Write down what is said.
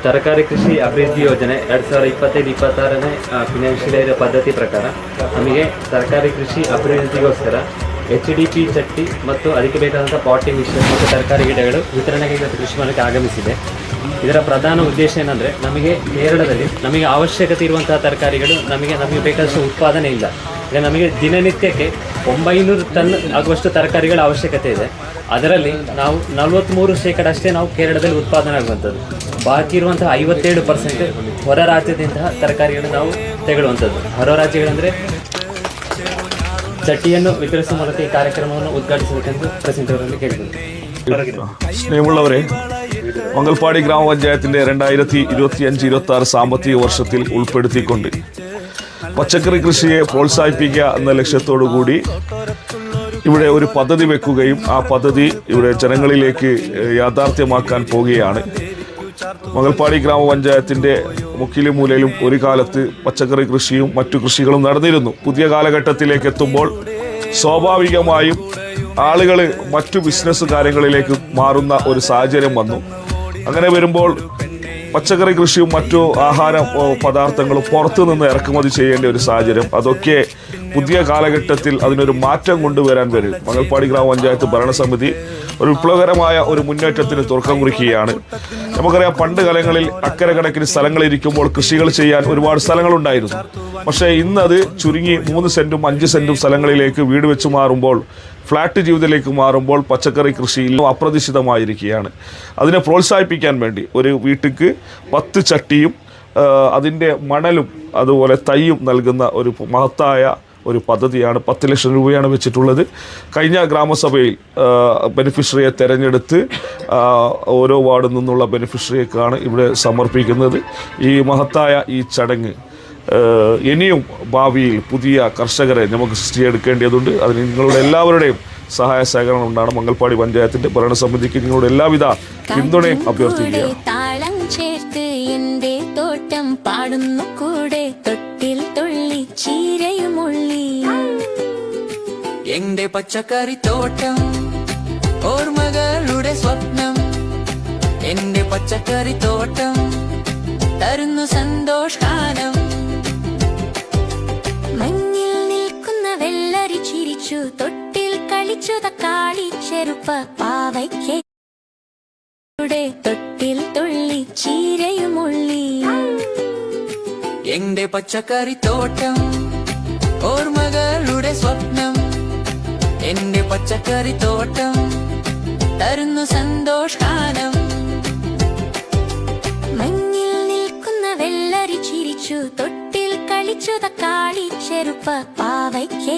ತರಕಾರಿ ಕೃಷಿ ಅಭಿವೃದ್ಧಿ ಯೋಜನೆ 2025-26ನೇ ಫಿನಾನ್ಷಿಯಲ್ ಇಯರ್ ಪದ್ಧತಿ ಪ್ರಕಾರ ನಮಗೆ ತರಕಾರಿ ಕೃಷಿ ಅಭಿವೃದ್ಧಿಗೋಸ್ಕರ HDP ಚಟ್ಟಿ ಮತ್ತು ಅದಕ್ಕೆ ಬೇಕಾದಂಥ ಪಾಟಿಂಗ್ ಮಿಶ್ರಣ ಮತ್ತು ತರಕಾರಿ ಗಿಡಗಳು ವಿತರಣೆಗೆ ಇವತ್ತು ಕೃಷಿ ಮಾಡಲಿಕ್ಕೆ ಆಗಮಿಸಿದೆ. ಇದರ ಪ್ರಧಾನ ಉದ್ದೇಶ ಏನಂದರೆ, ನಮಗೆ ಕೇರಳದಲ್ಲಿ ನಮಗೆ ಅವಶ್ಯಕತೆ ಇರುವಂತಹ ತರಕಾರಿಗಳು ನಮಗೆ ಬೇಕಾದಷ್ಟು ಉತ್ಪಾದನೆ ಇಲ್ಲ. ಈಗ ನಮಗೆ ದಿನನಿತ್ಯಕ್ಕೆ 900 ಟನ್ ಆಗುವಷ್ಟು ತರಕಾರಿಗಳ ಅವಶ್ಯಕತೆ ಇದೆ. ಅದರಲ್ಲಿ ನಾವು 43% ಅಷ್ಟೇ ನಾವು ಕೇರಳದಲ್ಲಿ ಉತ್ಪಾದನೆ ಆಗುವಂಥದ್ದು. ಬಾಕಿ ಇರುವಂತಹ 57% ಹೊರ ರಾಜ್ಯದಿಂದ ತರಕಾರಿಗಳು ನಾವು ತೆಗೊಳ್ಳುವಂಥದ್ದು. ಹೊರ ರಾಜ್ಯಗಳಂದರೆ ಚಟ್ಟಿಯನ್ನು ವಿತರಿಸುವ ಮೂಲಕ ಈ ಕಾರ್ಯಕ್ರಮವನ್ನು ಉದ್ಘಾಟಿಸಬೇಕೆಂದು ಪ್ರೆಸಿಡೆಂಟ್ ಅವರಲ್ಲಿ ಕೇಳಿದರು. സ്നേഹമുള്ളവരെ, മംഗൽപാടി ഗ്രാമപഞ്ചായത്തിന്റെ 2025-26 സാമ്പത്തിക വർഷത്തിൽ ഉൾപ്പെടുത്തിക്കൊണ്ട് പച്ചക്കറി കൃഷിയെ പ്രോത്സാഹിപ്പിക്കുക എന്ന ലക്ഷ്യത്തോടു കൂടി ഇവിടെ ഒരു പദ്ധതി വെക്കുകയും ആ പദ്ധതി ഇവിടെ ജനങ്ങളിലേക്ക് യാഥാർത്ഥ്യമാക്കാൻ പോവുകയാണ്. മംഗൽപാടി ഗ്രാമപഞ്ചായത്തിന്റെ മുക്കിലും മൂലയിലും ഒരു കാലത്ത് പച്ചക്കറി കൃഷിയും മറ്റു കൃഷികളും നടന്നിരുന്നു. പുതിയ കാലഘട്ടത്തിലേക്ക് എത്തുമ്പോൾ സ്വാഭാവികമായും ആളുകൾ മറ്റു ബിസിനസ് കാര്യങ്ങളിലേക്ക് മാറുന്ന ഒരു സാഹചര്യം വന്നു. അങ്ങനെ വരുമ്പോൾ പച്ചക്കറി കൃഷിയും മറ്റു ആഹാര പദാർത്ഥങ്ങളും പുറത്തു നിന്ന് ഇറക്കുമതി ചെയ്യേണ്ട ഒരു സാഹചര്യം, അതൊക്കെ പുതിയ കാലഘട്ടത്തിൽ അതിനൊരു മാറ്റം കൊണ്ടുവരാൻ വരും. മംഗൽപാടി ഗ്രാമപഞ്ചായത്ത് ഭരണസമിതി ഒരു വിപ്ലവകരമായ ഒരു മുന്നേറ്റത്തിന് തുടക്കം കുറിക്കുകയാണ്. നമുക്കറിയാം, പണ്ട് കാലങ്ങളിൽ അക്കരെ കണക്കിന് സ്ഥലങ്ങളിരിക്കുമ്പോൾ കൃഷികൾ ചെയ്യാൻ ഒരുപാട് സ്ഥലങ്ങളുണ്ടായിരുന്നു. പക്ഷേ ഇന്നത് ചുരുങ്ങി 3 സെൻറ്റും 5 സെൻറ്റും സ്ഥലങ്ങളിലേക്ക് വീട് വെച്ച് മാറുമ്പോൾ, ഫ്ലാറ്റ് ജീവിതത്തിലേക്ക് മാറുമ്പോൾ പച്ചക്കറി കൃഷിയിൽ അപ്രതീക്ഷിതമായിരിക്കുകയാണ്. അതിനെ പ്രോത്സാഹിപ്പിക്കാൻ വേണ്ടി ഒരു വീട്ടിക്ക് 10 ചട്ടിയും അതിൻ്റെ മണലും അതുപോലെ തൈയും നൽകുന്ന ഒരു മഹത്തായ ഒരു പദ്ധതിയാണ്. 10 ലക്ഷം രൂപയാണ് വെച്ചിട്ടുള്ളത്. കഴിഞ്ഞ ഗ്രാമസഭയിൽ ബെനിഫിഷ്യറിയെ തിരഞ്ഞെടുത്ത് ഓരോ വാർഡിൽ നിന്നുള്ള ബെനിഫിഷ്യറിയേക്കാണ് ഇവിടെ സമർപ്പിക്കുന്നത്. ഈ മഹത്തായ ഈ ചടങ്ങ് ഇനിയും ഭാവിയിൽ പുതിയ കർഷകരെ നമുക്ക് സൃഷ്ടിച്ചെടുക്കേണ്ടതുണ്ട്. അതിന് നിങ്ങളുടെ എല്ലാവരുടെയും സഹായ സഹകരണം ഉണ്ടാണ്. മംഗൽപാടി പഞ്ചായത്തിന്റെ ഭരണസമിതിക്ക് നിങ്ങളുടെ എല്ലാവിധ പിന്തുണയും അഭ്യർത്ഥിക്കുകയാണ്. എന്റെ പച്ചക്കറി തോട്ടം ഓർമ്മകളുടെ സ്വപ്നം, എന്റെ പച്ചക്കറി തോട്ടം തരുന്നു സന്തോഷകാലം. മഞ്ഞിൽ നിൽക്കുന്ന വെള്ളരി ചിരിച്ചു, തൊട്ടിൽ കളിച്ചു തക്കാളി ചെറുപ്പ പാവയ്ക്ക് തൊട്ടിൽ തുള്ളി ചീരയുമുള്ളി. എന്റെ പച്ചക്കറി തോട്ടം ഓർമ്മകളുടെ സ്വപ്നം, എന്റെ പച്ചക്കറി തോട്ടം തരുന്നു സന്തോഷകാലം. മഞ്ഞിൽ നിൽക്കുന്ന വെള്ളരി ചിരിച്ചു, തൊട്ടിൽ കളിച്ചു തക്കാളി ചെറുപ്പ പാവയ്ക്ക്